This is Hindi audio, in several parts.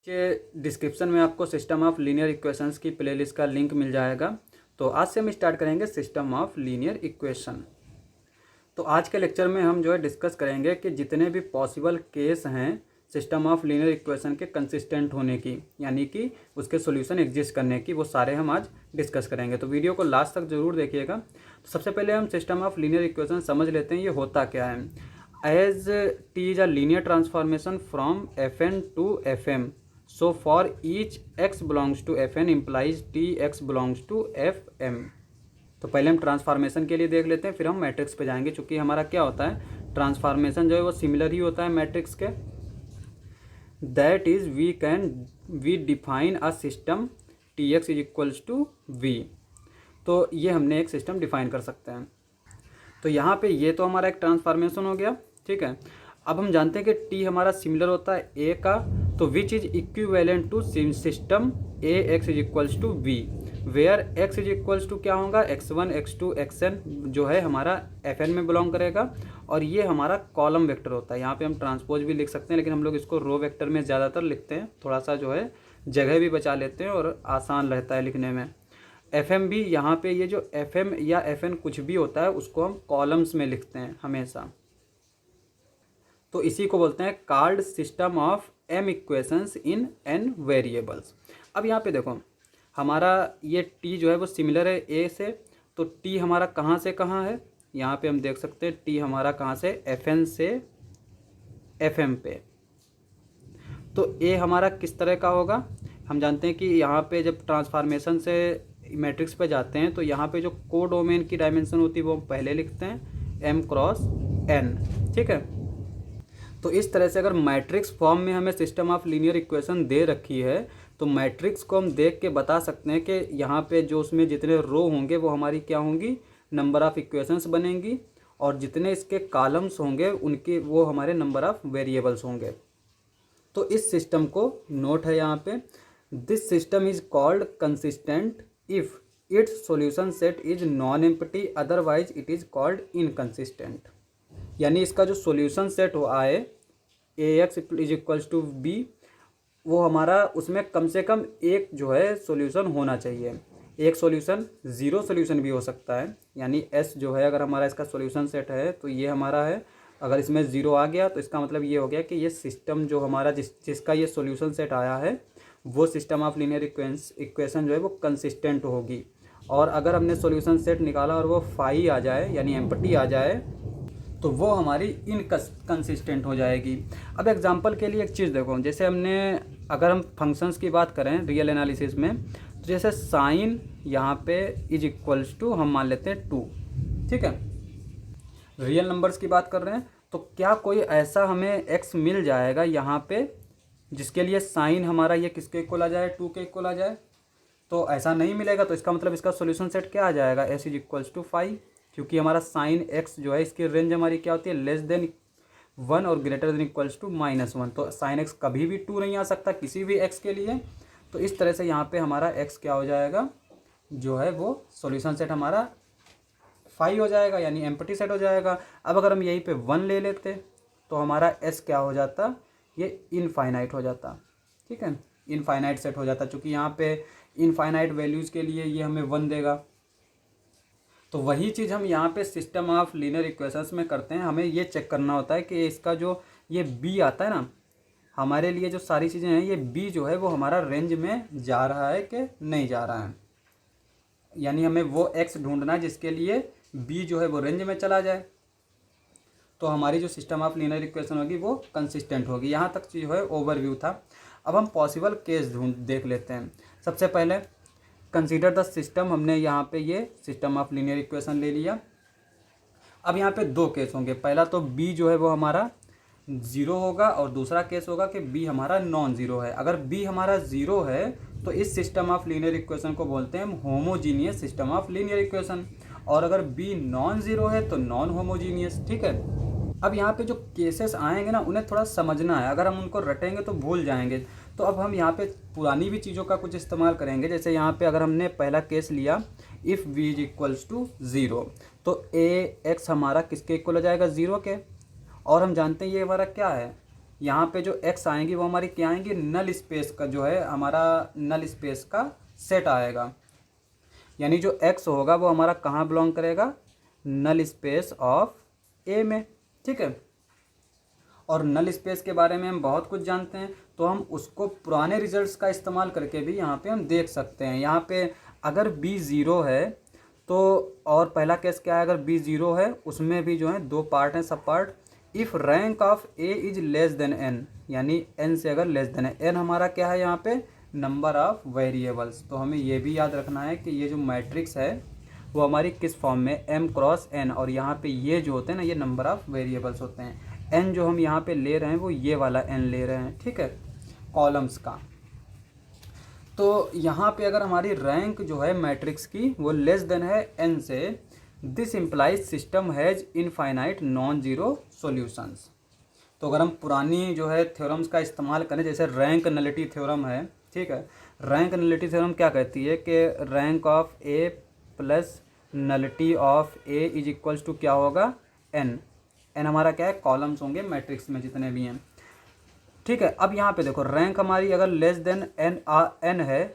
नीचे डिस्क्रिप्शन में आपको सिस्टम ऑफ लीनियर इक्वेशंस की प्लेलिस्ट का लिंक मिल जाएगा। तो आज से हम स्टार्ट करेंगे सिस्टम ऑफ लीनियर इक्वेशन। तो आज के लेक्चर में हम जो है डिस्कस करेंगे कि जितने भी पॉसिबल केस हैं सिस्टम ऑफ लीनियर इक्वेशन के कंसिस्टेंट होने की, यानी कि उसके सॉल्यूशन एग्जिस्ट करने की, वो सारे हम आज डिस्कस करेंगे। तो वीडियो को लास्ट तक जरूर देखिएगा। तो सबसे पहले हम सिस्टम ऑफ लीनियर इक्वेशन समझ लेते हैं ये होता क्या है। As T is a linear transformation from F N to F M, so for each x belongs to fn implies tx belongs to fm। तो पहले हम ट्रांसफॉर्मेशन के लिए देख लेते हैं, फिर हम मैट्रिक्स पे जाएंगे। चूंकि हमारा क्या होता है, ट्रांसफॉर्मेशन जो है वो सिमिलर ही होता है मैट्रिक्स के। That is we define a system tx is equals to v। तो ये हमने एक सिस्टम डिफाइन कर सकते हैं। तो यहाँ पे ये तो हमारा एक ट्रांसफॉर्मेशन हो गया, ठीक है। अब हम जानते हैं कि टी हमारा सिमिलर होता है ए का, तो which is equivalent to system A X is equals to V, where X is equals to क्या होगा, x1 x2 xn जो है हमारा fn में बिलोंग करेगा। और ये हमारा कॉलम वेक्टर होता है। यहाँ पे हम ट्रांसपोज भी लिख सकते हैं, लेकिन हम लोग इसको रो वेक्टर में ज़्यादातर लिखते हैं, थोड़ा सा जो है जगह भी बचा लेते हैं और आसान रहता है लिखने में। fm भी यहाँ पे ये जो fm या fn कुछ भी होता है उसको हम कॉलम्स में लिखते हैं हमेशा। तो इसी को बोलते हैं called system of m equations in n variables. अब यहाँ पे देखो हमारा ये t जो है वो सिमिलर है a से, तो t हमारा कहाँ से कहाँ है, यहाँ पे हम देख सकते हैं t हमारा कहाँ से fn से fm पे। तो a हमारा किस तरह का होगा, हम जानते हैं कि यहाँ पे जब ट्रांसफॉर्मेशन से मैट्रिक्स पे जाते हैं तो यहाँ पे जो कोडोमेन की डायमेंशन होती है वो हम पहले लिखते हैं m क्रॉस n, ठीक है। तो इस तरह से अगर मैट्रिक्स फॉर्म में हमें सिस्टम ऑफ लीनियर इक्वेशन दे रखी है तो मैट्रिक्स को हम देख के बता सकते हैं कि यहाँ पे जो उसमें जितने रो होंगे वो हमारी क्या होंगी, नंबर ऑफ़ इक्वेशंस बनेंगी, और जितने इसके कॉलम्स होंगे उनके वो हमारे नंबर ऑफ़ वेरिएबल्स होंगे। तो इस सिस्टम को नोट है यहाँ पे, this system is called consistent if it's solution set is non empty, otherwise it is called inconsistent. यानी इसका जो सॉल्यूशन सेट हो आए A X is equals to B, वो हमारा उसमें कम से कम एक जो है सॉल्यूशन होना चाहिए। एक सॉल्यूशन, ज़ीरो सॉल्यूशन भी हो सकता है। यानी एस जो है अगर हमारा इसका सॉल्यूशन सेट है तो ये हमारा है, अगर इसमें ज़ीरो आ गया तो इसका मतलब ये हो गया कि ये सिस्टम जो हमारा जिसका ये सॉल्यूशन सेट आया है वो सिस्टम ऑफ लीनियर इक्वेशन जो है वो कंसिस्टेंट होगी। और अगर हमने सॉल्यूशन सेट निकाला और वो फाई आ जाए यानी एम्प्टी आ जाए तो वो हमारी इनकंसिस्टेंट हो जाएगी। अब एग्जांपल के लिए एक चीज़ देखो, जैसे हमने अगर हम फंक्शंस की बात करें रियल एनालिसिस में, तो जैसे साइन यहाँ पे इज इक्वल्स टू हम मान लेते हैं 2, ठीक है। रियल नंबर्स की बात कर रहे हैं, तो क्या कोई ऐसा हमें x मिल जाएगा यहाँ पे जिसके लिए साइन हमारा ये किसके इक्वल आ जाए, 2 के इक्वल आ जाए? तो ऐसा नहीं मिलेगा। तो इसका मतलब इसका सोल्यूशन सेट क्या आ जाएगा, s इज इक्वल्स टू 5, क्योंकि हमारा साइन x जो है इसकी रेंज हमारी क्या होती है, लेस देन 1 और ग्रेटर देन इक्वल्स टू -1। तो साइन x कभी भी 2 नहीं आ सकता किसी भी x के लिए। तो इस तरह से यहाँ पे हमारा x क्या हो जाएगा, जो है वो सॉल्यूशन सेट हमारा 5 हो जाएगा, यानी एम्प्टी सेट हो जाएगा। अब अगर हम यहीं पे 1 ले लेते तो हमारा s क्या हो जाता, ये इनफाइनाइट हो जाता, ठीक है, इनफाइनाइट सेट हो जाता। चूँकि यहाँ पे इनफाइनाइट वैल्यूज़ के लिए ये हमें 1 देगा। तो वही चीज़ हम यहाँ पे सिस्टम ऑफ लीनियर इक्वेशंस में करते हैं। हमें ये चेक करना होता है कि इसका जो ये बी आता है ना, हमारे लिए जो सारी चीज़ें हैं ये बी जो है वो हमारा रेंज में जा रहा है कि नहीं जा रहा है। यानी हमें वो एक्स ढूंढना है जिसके लिए बी जो है वो रेंज में चला जाए, तो हमारी जो सिस्टम ऑफ लीनियर इक्वेशन होगी वो कंसिस्टेंट होगी। यहाँ तक जो है ओवरव्यू था। अब हम पॉसिबल केस देख लेते हैं। सबसे पहले कंसीडर द सिस्टम, हमने यहाँ पे ये सिस्टम ऑफ लीनियर इक्वेशन ले लिया। अब यहाँ पे 2 केस होंगे, पहला तो b जो है वो हमारा 0 होगा और दूसरा केस होगा कि b हमारा नॉन ज़ीरो है। अगर b हमारा 0 है तो इस सिस्टम ऑफ लीनियर इक्वेशन को बोलते हैं हम homogeneous system of linear equation, और अगर b नॉन ज़ीरो है तो नॉन होमोजीनियस, ठीक है। अब यहाँ पे जो केसेस आएंगे ना उन्हें थोड़ा समझना है, अगर हम उनको रटेंगे तो भूल जाएंगे। तो अब हम यहाँ पे पुरानी भी चीज़ों का कुछ इस्तेमाल करेंगे। जैसे यहाँ पे अगर हमने पहला केस लिया if v is equals to 0, तो a x हमारा किसके इक्वल हो जाएगा, 0 के। और हम जानते हैं ये हमारा क्या है, यहाँ पे जो x आएंगी वो हमारी क्या आएंगी, नल स्पेस का जो है हमारा नल स्पेस का सेट आएगा। यानी जो x होगा वो हमारा कहाँ बिलोंग करेगा, नल स्पेस ऑफ ए में। ठीक है, और नल स्पेस के बारे में हम बहुत कुछ जानते हैं, तो हम उसको पुराने रिजल्ट्स का इस्तेमाल करके भी यहाँ पे हम देख सकते हैं। यहाँ पे अगर b 0 है तो, और पहला केस क्या है, अगर b 0 है उसमें भी जो है दो पार्ट हैं, सब part. If rank of a is less than n, यानी n से अगर लेस देन है, n हमारा क्या है यहाँ पे, नंबर ऑफ वेरिएबल्स। तो हमें ये भी याद रखना है कि ये जो मैट्रिक्स है वो हमारी किस फॉर्म में, m क्रॉस n, और यहाँ पे ये जो होते हैं ना ये नंबर ऑफ वेरिएबल्स होते हैं। n जो हम यहाँ पे ले रहे हैं वो ये वाला n ले रहे हैं, ठीक है, कॉलम्स का। तो यहाँ पे अगर हमारी रैंक जो है मैट्रिक्स की वो लेस देन है n से, this implies system has infinite non zero solutions. तो अगर हम पुरानी जो है थ्योरम्स का इस्तेमाल करें, जैसे रैंक नलिटी थ्योरम है, ठीक है, रैंक नलिटी थ्योरम क्या कहती है कि rank of A plus nullity of A is equals to क्या होगा, n। n हमारा क्या है, कॉलम्स होंगे मैट्रिक्स में जितने भी हैं। ठीक है, अब यहाँ पे देखो रैंक हमारी अगर लेस देन n है,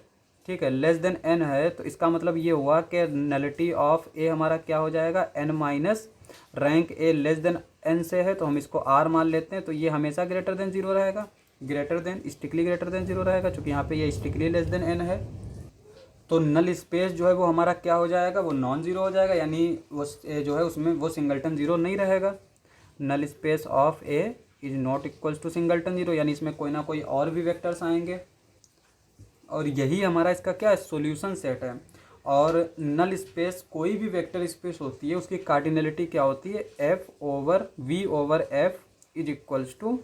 ठीक है, लेस देन n है, तो इसका मतलब ये हुआ कि नलिटी ऑफ ए हमारा क्या हो जाएगा, n minus rank A less than n से है तो हम इसको r मान लेते हैं, तो ये हमेशा ग्रेटर देन जीरो रहेगा, greater than strictly greater than zero रहेगा, क्योंकि यहाँ पे ये स्ट्रिक्टली लेस देन n है। तो नल स्पेस जो है वो हमारा क्या हो जाएगा, वो नॉन जीरो हो जाएगा, यानी वो जो है उसमें वो सिंगलटन जीरो नहीं रहेगा। Null space of A is not equals to singleton zero, यानी इसमें कोई ना कोई और भी वेक्टर्स आएंगे, और यही हमारा इसका क्या है, सॉल्यूशन सेट है। और नल स्पेस कोई भी वेक्टर स्पेस होती है उसकी कार्डिनलिटी क्या होती है, F over V over F is equals to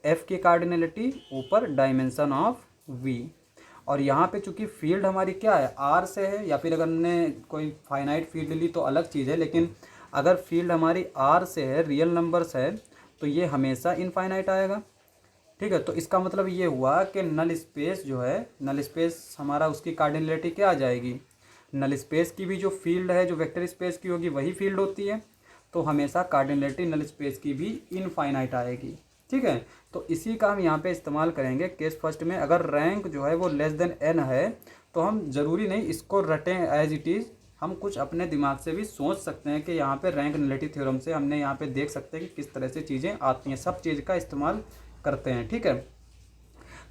F की कार्डिनलिटी ऊपर डायमेंशन ऑफ वी। और यहाँ पे चूंकि फील्ड हमारी क्या है, आर से है, या फिर अगर हमने कोई फाइनाइट फील्ड ली तो अलग चीज़ है, लेकिन अगर फील्ड हमारी आर से है, रियल नंबर्स है, तो ये हमेशा इनफाइनाइट आएगा। ठीक है, तो इसका मतलब ये हुआ कि नल स्पेस जो है, नल स्पेस हमारा उसकी कार्डिनलिटी क्या आ जाएगी, नल स्पेस की भी जो फील्ड है जो वेक्टर स्पेस की होगी वही फील्ड होती है, तो हमेशा कार्डिनलिटी नल स्पेस की भी इनफाइनाइट आएगी। ठीक है, तो इसी का हम यहाँ पे इस्तेमाल करेंगे केस फर्स्ट में। अगर रैंक जो है वो लेस देन n है तो हम ज़रूरी नहीं इसको रटें एज इट इज़, हम कुछ अपने दिमाग से भी सोच सकते हैं कि यहाँ पे रैंक नलिटी थ्योरम से हमने यहाँ पे देख सकते हैं कि किस तरह से चीज़ें आती हैं, सब चीज़ का इस्तेमाल करते हैं। ठीक है,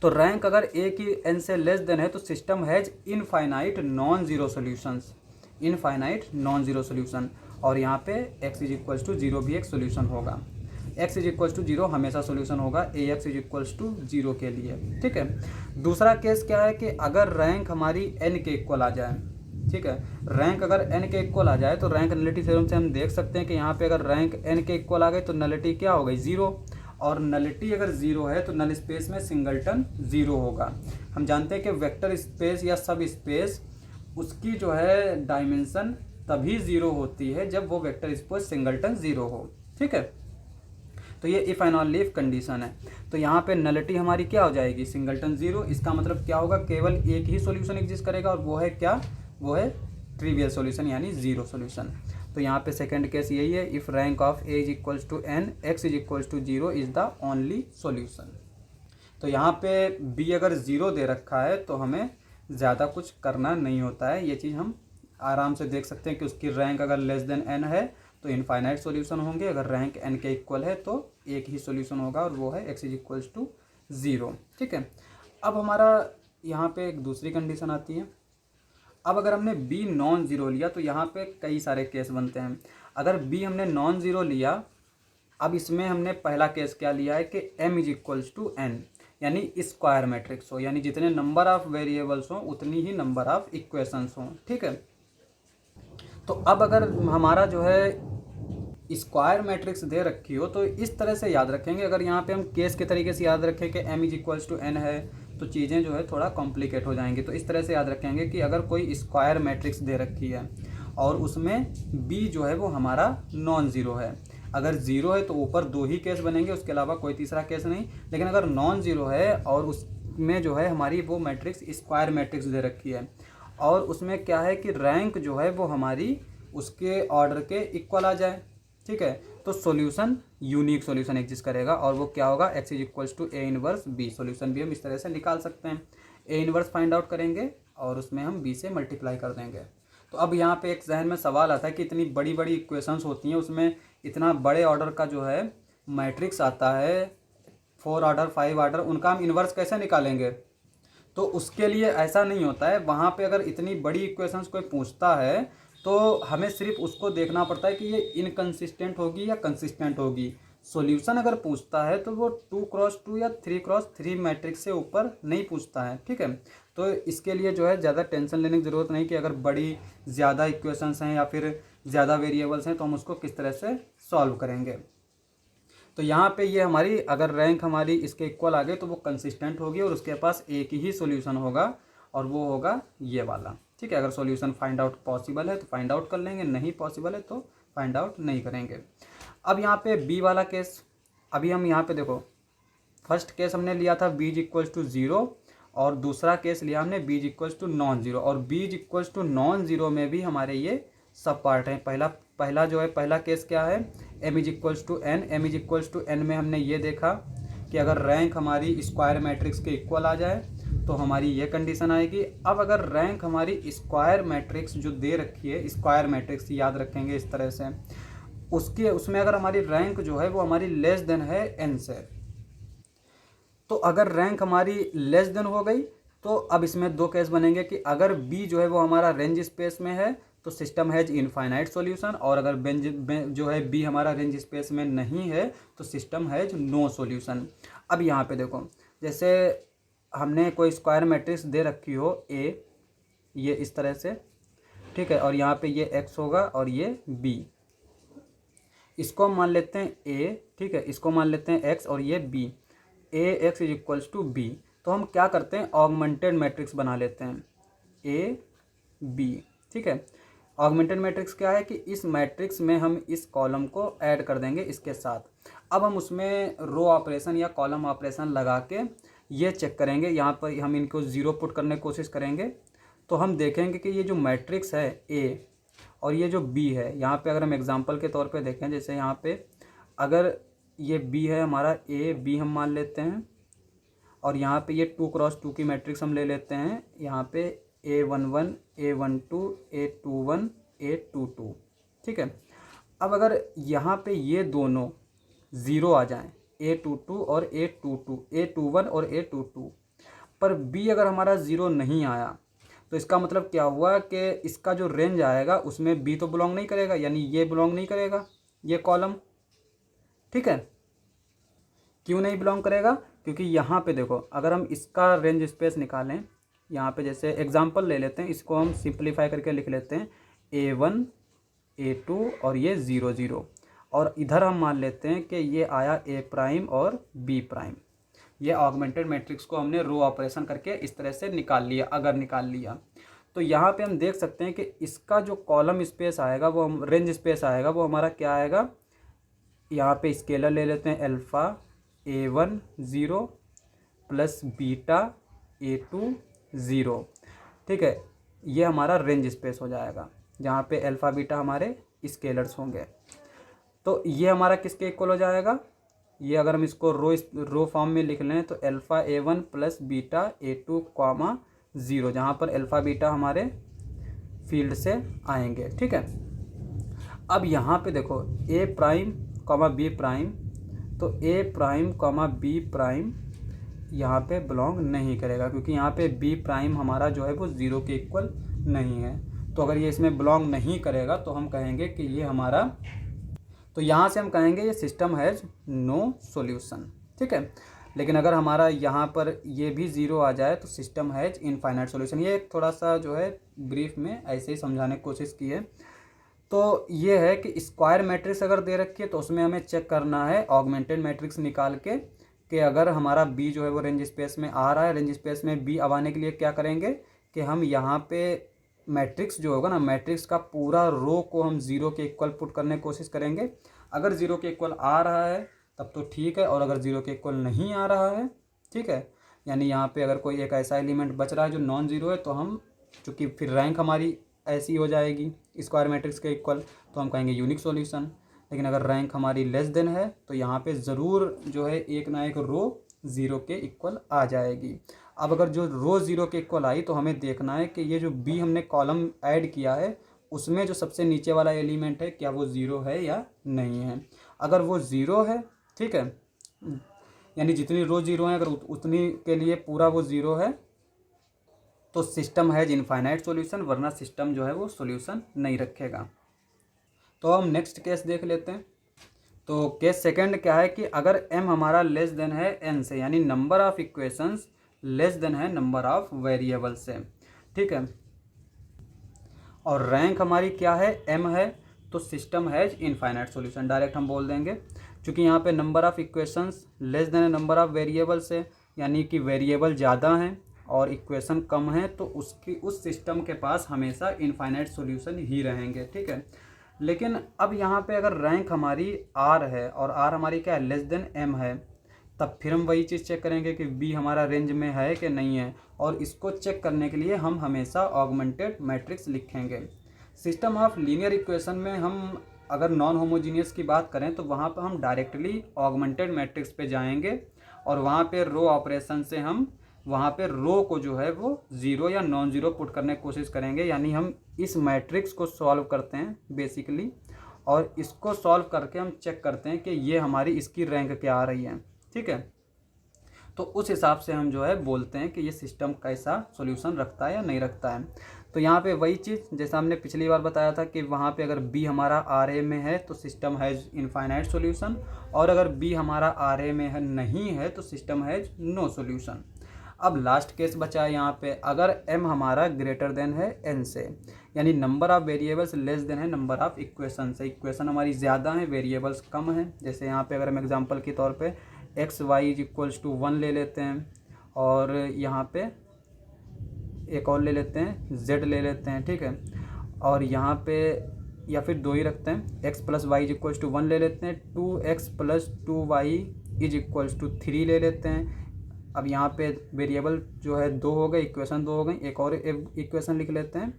तो रैंक अगर ए की n से लेस देन है तो system has infinite non zero solutions, infinite non zero solution, और यहाँ पे x is equals to zero भी एक सोल्यूशन होगा। x is equals to zero हमेशा सोल्यूशन होगा A X is equals to zero के लिए। ठीक है, दूसरा केस क्या है कि अगर रैंक हमारी n के इक्वल आ जाए, ठीक है, रैंक अगर n के इक्वल आ जाए तो रैंक नलिटी थ्योरम से हम देख सकते हैं कि यहाँ पे अगर रैंक n के इक्वल आ गई तो नलिटी क्या हो गई, जीरो, और नलिटी अगर जीरो है तो नल स्पेस में सिंगलटन जीरो होगा। हम जानते हैं कि वेक्टर स्पेस या सब स्पेस उसकी जो है डायमेंशन तभी जीरो होती है जब वो वेक्टर स्पेस सिंगलटन जीरो हो। ठीक है, तो ये if and only if condition है। तो यहाँ पे नलिटी हमारी क्या हो जाएगी, सिंगलटन जीरो। इसका मतलब क्या होगा, केवल एक ही सॉल्यूशन एग्जिस्ट करेगा, और वो है क्या, वो है ट्रिवियल सॉल्यूशन यानी जीरो सॉल्यूशन। तो यहाँ पे सेकंड केस यही है, if rank of A is equals to N, X is equals to zero is the only solution. तो यहाँ पे बी अगर ज़ीरो दे रखा है तो हमें ज़्यादा कुछ करना नहीं होता है, ये चीज़ हम आराम से देख सकते हैं कि उसकी रैंक अगर लेस देन एन है तो इनफाइनाइट सॉल्यूशन होंगे, अगर रैंक एन के इक्वल है तो एक ही सॉल्यूशन होगा, और वो है X is equals to zero. ठीक है, अब हमारा यहाँ पे एक दूसरी कंडीशन आती है। अब अगर हमने बी नॉन ज़ीरो लिया तो यहाँ पे कई सारे केस बनते हैं। अगर बी हमने नॉन ज़ीरो लिया, अब इसमें हमने पहला केस क्या लिया है कि m is equals to n, यानी स्क्वायर मैट्रिक्स हो, यानी जितने नंबर ऑफ वेरिएबल्स हों उतनी ही नंबर ऑफ इक्वेशंस हों। ठीक है, तो अब अगर हमारा जो है स्क्वायर मैट्रिक्स दे रखी हो तो इस तरह से याद रखेंगे। अगर यहाँ पे हम केस के तरीके से याद रखें कि m is equals to n है तो चीज़ें जो है थोड़ा कॉम्प्लिकेट हो जाएंगी। तो इस तरह से याद रखेंगे कि अगर कोई स्क्वायर मैट्रिक्स दे रखी है और उसमें b जो है वो हमारा नॉन ज़ीरो है, अगर ज़ीरो है तो ऊपर दो ही केस बनेंगे, उसके अलावा कोई तीसरा केस नहीं। लेकिन अगर नॉन ज़ीरो है और उसमें जो है हमारी वो मैट्रिक्स स्क्वायर मैट्रिक्स दे रखी है, और उसमें क्या है कि रैंक जो है वो हमारी उसके ऑर्डर के इक्वल आ जाए, ठीक है, तो सॉल्यूशन यूनिक सॉल्यूशन एग्जिस्ट करेगा, और वो क्या होगा, x is equals to A inverse B. Solution भी हम इस तरह से निकाल सकते हैं, ए इनवर्स फाइंड आउट करेंगे और उसमें हम b से मल्टीप्लाई कर देंगे। तो अब यहाँ पे एक जहन में सवाल आता है कि इतनी बड़ी बड़ी इक्वेशंस होती हैं, उसमें इतना बड़े ऑर्डर का जो है मैट्रिक्स आता है, 4 ऑर्डर 5 ऑर्डर, उनका हम इन्वर्स कैसे निकालेंगे। तो उसके लिए ऐसा नहीं होता है, वहाँ पे अगर इतनी बड़ी इक्वेशंस कोई पूछता है तो हमें सिर्फ उसको देखना पड़ता है कि ये इनकंसिस्टेंट होगी या कंसिस्टेंट होगी। सॉल्यूशन अगर पूछता है तो वो 2x2 या 3x3 मैट्रिक्स से ऊपर नहीं पूछता है, ठीक है। तो इसके लिए जो है ज़्यादा टेंशन लेने की ज़रूरत नहीं कि अगर बड़ी ज़्यादा इक्वेशंस हैं या फिर ज़्यादा वेरिएबल्स हैं तो हम उसको किस तरह से सॉल्व करेंगे। तो यहाँ पे ये हमारी अगर रैंक हमारी इसके इक्वल आ गई तो वो कंसिस्टेंट होगी और उसके पास एक ही सॉल्यूशन होगा और वो होगा ये वाला, ठीक है। अगर सॉल्यूशन फाइंड आउट पॉसिबल है तो फाइंड आउट कर लेंगे, नहीं पॉसिबल है तो फाइंड आउट नहीं करेंगे। अब यहाँ पे बी वाला केस, अभी हम यहाँ पे देखो, फर्स्ट केस हमने लिया था b इज इक्वल्स टू 0 और दूसरा केस लिया हमने b is equals to non zero, और b is equals to non zero में भी हमारे ये सब पार्ट हैं। पहला जो है पहला केस क्या है, m is equals to n, m is equals to n में हमने ये देखा कि अगर रैंक हमारी स्क्वायर मैट्रिक्स के इक्वल आ जाए तो हमारी ये कंडीशन आएगी। अब अगर रैंक हमारी स्क्वायर मैट्रिक्स जो दे रखी है, स्क्वायर मैट्रिक्स याद रखेंगे इस तरह से, उसमें अगर हमारी रैंक जो है वो हमारी लेस देन है n से, तो अगर रैंक हमारी लेस देन हो गई तो अब इसमें दो केस बनेंगे कि अगर b जो है वो हमारा रेंज स्पेस में है तो सिस्टम हैज इनफाइनाइट सॉल्यूशन, और अगर जो है b हमारा रेंज स्पेस में नहीं है तो सिस्टम हैज नो सॉल्यूशन। अब यहाँ पे देखो, जैसे हमने कोई स्क्वायर मैट्रिक्स दे रखी हो a, ये इस तरह से, ठीक है, और यहाँ पे ये x होगा और ये b, इसको हम मान लेते हैं a, ठीक है, इसको मान लेते हैं x और ये b, a x is equals to b। तो हम क्या करते हैं, ऑगमेंटेड मैट्रिक्स बना लेते हैं a b, ठीक है। ऑगमेंटेड मैट्रिक्स क्या है कि इस मैट्रिक्स में हम इस कॉलम को ऐड कर देंगे इसके साथ। अब हम उसमें रो ऑपरेशन या कॉलम ऑपरेशन लगा के ये चेक करेंगे, यहाँ पर हम इनको ज़ीरो पुट करने की कोशिश करेंगे तो हम देखेंगे कि ये जो मैट्रिक्स है a और ये जो b है, यहाँ पे अगर हम एग्जांपल के तौर पे देखें, जैसे यहाँ पे अगर ये b है हमारा a b हम मान लेते हैं, और यहाँ पे ये 2x2 की मैट्रिक्स हम ले लेते हैं, यहाँ पे a11 a12 a21 a22, ठीक है। अब अगर यहाँ पे ये दोनों ज़ीरो आ जाएं, a22 और a21 और a22, पर b अगर हमारा ज़ीरो नहीं आया तो इसका मतलब क्या हुआ कि इसका जो रेंज आएगा उसमें b तो बिलोंग नहीं करेगा, यानी ये बिलोंग नहीं करेगा ये कॉलम, ठीक है। क्यों नहीं बिलोंग करेगा, क्योंकि यहाँ पे देखो अगर हम इसका रेंज स्पेस निकालें, यहाँ पे जैसे एग्जांपल ले लेते हैं, इसको हम सिंप्लीफाई करके लिख लेते हैं a1 a2 और ये 0 0, और इधर हम मान लेते हैं कि ये आया a प्राइम और b प्राइम। ये ऑगमेंटेड मैट्रिक्स को हमने रो ऑपरेशन करके इस तरह से निकाल लिया, अगर निकाल लिया तो यहाँ पे हम देख सकते हैं कि इसका जो कॉलम स्पेस आएगा वो हम रेंज स्पेस आएगा वो हमारा क्या आएगा, यहाँ पे स्केलर ले लेते हैं alpha a1 0 plus beta a2 0, ठीक है। ये हमारा रेंज स्पेस हो जाएगा जहाँ पे अल्फ़ा बीटा हमारे स्केलर्स होंगे। तो ये हमारा किसके इक्वल हो जाएगा, ये अगर हम इसको रो फॉर्म में लिख लें तो alpha a1 plus beta a2 comma 0, जहाँ पर अल्फ़ा बीटा हमारे फील्ड से आएंगे, ठीक है। अब यहाँ पे देखो a prime comma b prime, तो a prime comma b prime यहाँ पे बिलोंग नहीं करेगा, क्योंकि यहाँ पे b प्राइम हमारा जो है वो 0 के इक्वल नहीं है। तो अगर ये इसमें बिलोंग नहीं करेगा तो हम कहेंगे कि ये हमारा, तो यहाँ से हम कहेंगे ये सिस्टम हैज़ नो सॉल्यूशन, ठीक है। लेकिन अगर हमारा यहाँ पर ये भी 0 आ जाए तो सिस्टम हैज़ इनफाइनाइट सॉल्यूशन। ये एक थोड़ा सा जो है ब्रीफ में ऐसे ही समझाने की कोशिश की है। तो ये है कि स्क्वायर मैट्रिक्स अगर दे रखी है तो उसमें हमें चेक करना है ऑगमेंटेड मैट्रिक्स निकाल के कि अगर हमारा b जो है वो रेंज स्पेस में आ रहा है, रेंज स्पेस में b अब आने के लिए क्या करेंगे कि हम यहाँ पे मैट्रिक्स जो होगा ना, मैट्रिक्स का पूरा रो को हम 0 के इक्वल पुट करने की कोशिश करेंगे। अगर 0 के इक्वल आ रहा है तब तो ठीक है, और अगर 0 के इक्वल नहीं आ रहा है, ठीक है, यानी यहाँ पे अगर कोई एक ऐसा एलिमेंट बच रहा है जो नॉन ज़ीरो है, तो हम चूँकि फिर रैंक हमारी ऐसी हो जाएगी स्क्वायर मैट्रिक्स के इक्वल, तो हम कहेंगे यूनिक सॉल्यूशन। लेकिन अगर रैंक हमारी लेस देन है तो यहाँ पे ज़रूर जो है एक ना एक रो ज़ीरो के इक्वल आ जाएगी। अब अगर जो रो ज़ीरो के इक्वल आई तो हमें देखना है कि ये जो बी हमने कॉलम ऐड किया है उसमें जो सबसे नीचे वाला एलिमेंट है क्या वो ज़ीरो है या नहीं है। अगर वो ज़ीरो है, ठीक है, यानी जितनी रो ज़ीरो है अगर उतनी के लिए पूरा वो ज़ीरो है तो सिस्टम हैज़ इनफाइनाइट सॉल्यूशन, वरना सिस्टम जो है वो सॉल्यूशन नहीं रखेगा। तो हम नेक्स्ट केस देख लेते हैं। तो केस सेकंड क्या है कि अगर m हमारा लेस देन है n से, यानी number of equations less than है नंबर ऑफ वेरिएबल से, ठीक है, और रैंक हमारी क्या है m है, तो system has infinite solution. Direct हम बोल देंगे क्योंकि यहाँ पे number of equations less than है नंबर ऑफ वेरिएबल से, यानी कि वेरिएबल ज़्यादा हैं और इक्वेशन कम है, तो उस सिस्टम के पास हमेशा इनफाइनाइट सॉल्यूशन ही रहेंगे, ठीक है। लेकिन अब यहाँ पे अगर रैंक हमारी r है और r हमारी क्या है लेस देन m है, तब फिर हम वही चीज़ चेक करेंगे कि b हमारा रेंज में है कि नहीं है, और इसको चेक करने के लिए हम हमेशा ऑगमेंटेड मैट्रिक्स लिखेंगे। सिस्टम ऑफ लीनियर इक्वेशन में हम अगर नॉन होमोजीनियस की बात करें तो वहाँ पर हम डायरेक्टली ऑगमेंटेड मैट्रिक्स पे जाएंगे और वहाँ पे रो ऑपरेशन से हम वहाँ पे रो को जो है वो ज़ीरो या नॉन ज़ीरो पुट करने की कोशिश करेंगे। यानी हम इस मैट्रिक्स को सॉल्व करते हैं बेसिकली, और इसको सॉल्व करके हम चेक करते हैं कि ये हमारी इसकी रैंक क्या आ रही है, ठीक है। तो उस हिसाब से हम जो है बोलते हैं कि ये सिस्टम कैसा सॉल्यूशन रखता है या नहीं रखता है। तो यहाँ पे वही चीज़ जैसा हमने पिछली बार बताया था कि वहाँ पे अगर b हमारा आर ए में है तो सिस्टम हैज़ इनफाइनाइट सॉल्यूशन, और अगर b हमारा आर ए में है नहीं है तो सिस्टम हैज़ नो सॉल्यूशन। अब लास्ट केस बचा है यहाँ पे, अगर m हमारा ग्रेटर देन है n से, यानी number of variables less than है नंबर ऑफ़ इक्वेशन से, इक्वेशन हमारी ज़्यादा है वेरिएबल्स कम है। जैसे यहाँ पे अगर हम एग्जांपल के तौर पे X Y is equals to 1 ले लेते हैं, और यहाँ पे एक और ले लेते हैं z ले लेते हैं, ठीक है, और यहाँ पे या फिर दो ही रखते हैं, x plus Y is equals to 1 ले लेते हैं, 2x plus 2y is equals to 3 ले लेते हैं। अब यहाँ पे वेरिएबल जो है दो हो गए, इक्वेशन दो हो गई, एक और इक्वेशन लिख लेते हैं,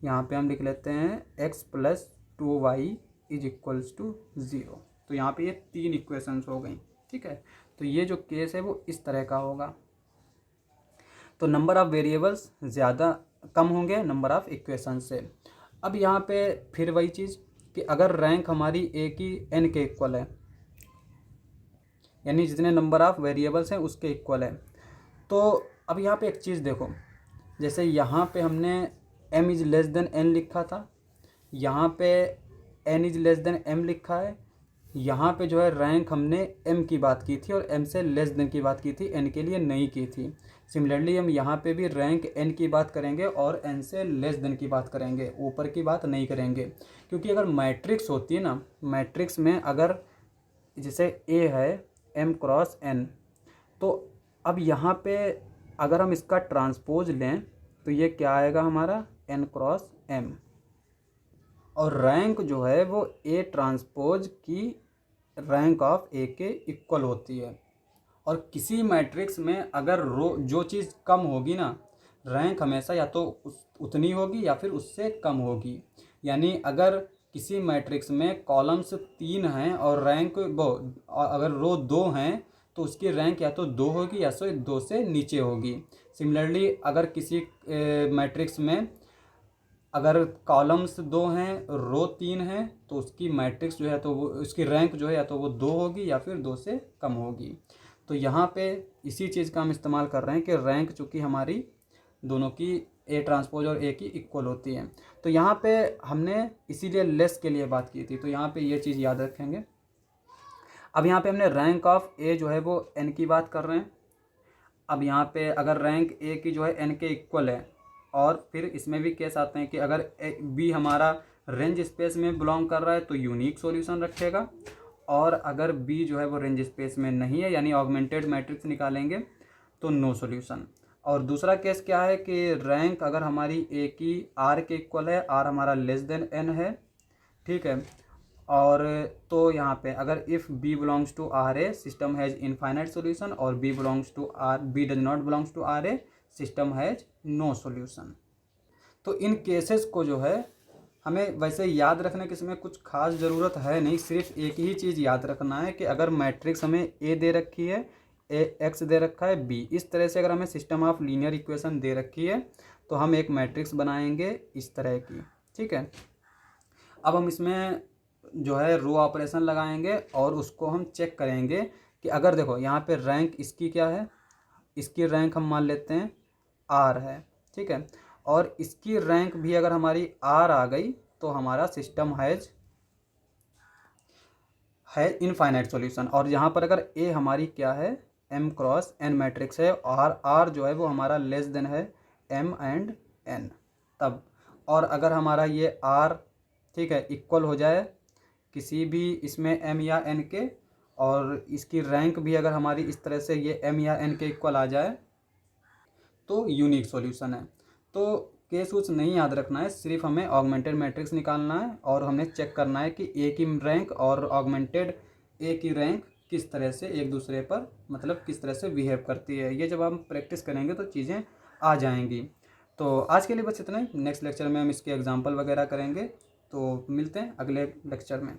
यहाँ पे हम लिख लेते हैं x plus 2y is equals to 0। तो यहाँ पे ये तीन इक्वेशंस हो गई, ठीक है। तो ये जो केस है वो इस तरह का होगा। तो नंबर ऑफ़ वेरिएबल्स ज़्यादा कम होंगे नंबर ऑफ़ इक्वेशन से। अब यहाँ पे फिर वही चीज़ कि अगर रैंक हमारी a की n के इक्वल है, यानी जितने नंबर ऑफ़ वेरिएबल्स हैं उसके इक्वल है, तो अब यहाँ पे एक चीज़ देखो, जैसे यहाँ पे हमने m is less than n लिखा था, यहाँ पे n is less than m लिखा है, यहाँ पे जो है रैंक हमने m की बात की थी और m से लेस देन की बात की थी, n के लिए नहीं की थी। सिमिलरली हम यहाँ पे भी रैंक n की बात करेंगे और n से लेस देन की बात करेंगे, ऊपर की बात नहीं करेंगे। क्योंकि अगर मैट्रिक्स होती है ना, मैट्रिक्स में अगर जैसे a है m क्रॉस n, तो अब यहाँ पे अगर हम इसका ट्रांसपोज लें तो ये क्या आएगा हमारा n क्रॉस m, और रैंक जो है वो a ट्रांसपोज की रैंक ऑफ a के इक्वल होती है। और किसी मैट्रिक्स में अगर रो जो चीज़ कम होगी ना, रैंक हमेशा या तो उतनी होगी या फिर उससे कम होगी। यानी अगर किसी मैट्रिक्स में कॉलम्स 3 हैं और रैंक अगर रो 2 हैं तो उसकी रैंक या तो 2 होगी या तो 2 से नीचे होगी। सिमिलरली अगर किसी मैट्रिक्स में अगर कॉलम्स 2 हैं रो 3 हैं तो उसकी मैट्रिक्स जो है तो वो उसकी रैंक जो है या तो वो 2 होगी या फिर 2 से कम होगी। तो यहाँ पे इसी चीज़ का हम इस्तेमाल कर रहे हैं कि रैंक चूँकि हमारी दोनों की a ट्रांसपोज और a की इक्वल होती है। तो यहाँ पे हमने इसीलिए लेस के लिए बात की थी, तो यहाँ पे ये चीज़ याद रखेंगे। अब यहाँ पे हमने रैंक ऑफ a जो है वो n की बात कर रहे हैं। अब यहाँ पे अगर रैंक a की जो है n के इक्वल है, और फिर इसमें भी केस आते हैं कि अगर b हमारा रेंज स्पेस में बिलोंग कर रहा है तो यूनिक सॉल्यूशन रखेगा, और अगर b जो है वो रेंज स्पेस में नहीं है यानी ऑगमेंटेड मैट्रिक्स निकालेंगे तो नो सॉल्यूशन। और दूसरा केस क्या है कि रैंक अगर हमारी a की r के इक्वल है, r हमारा लेस देन n है, ठीक है, और तो यहाँ पे अगर if b belongs to R A system has infinite solution, और b belongs to R b does not belongs to R A system has no solution. तो इन केसेस को जो है हमें वैसे याद रखने की इसमें कुछ खास ज़रूरत है नहीं, सिर्फ एक ही चीज़ याद रखना है कि अगर मैट्रिक्स हमें ए दे रखी है, ए एक्स दे रखा है बी, इस तरह से अगर हमें सिस्टम ऑफ लीनियर इक्वेशन दे रखी है तो हम एक मैट्रिक्स बनाएंगे इस तरह की। ठीक है, अब हम इसमें जो है रो ऑपरेशन लगाएंगे और उसको हम चेक करेंगे कि अगर देखो यहाँ पे रैंक इसकी क्या है, इसकी रैंक हम मान लेते हैं आर है। ठीक है, और इसकी रैंक भी अगर हमारी आर आ गई तो हमारा सिस्टम है इनफाइनाइट सॉल्यूशन। और यहाँ पर अगर ए हमारी क्या है, एम क्रॉस एन मैट्रिक्स है, और आर जो है वो हमारा लेस देन है एम एंड एन, तब और अगर हमारा ये आर ठीक है इक्वल हो जाए किसी भी इसमें एम या एन के, और इसकी रैंक भी अगर हमारी इस तरह से ये एम या एन के इक्वल आ जाए तो यूनिक सॉल्यूशन है। तो केस उस नहीं याद रखना है, सिर्फ हमें ऑगमेंटेड मैट्रिक्स निकालना है और हमें चेक करना है कि ए की रैंक और ऑगमेंटेड ए की रैंक किस तरह से एक दूसरे पर मतलब किस तरह से बिहेव करती है। ये जब हम प्रैक्टिस करेंगे तो चीज़ें आ जाएंगी। तो आज के लिए बस इतना ही, नेक्स्ट लेक्चर में हम इसके एग्जाम्पल वगैरह करेंगे। तो मिलते हैं अगले लेक्चर में।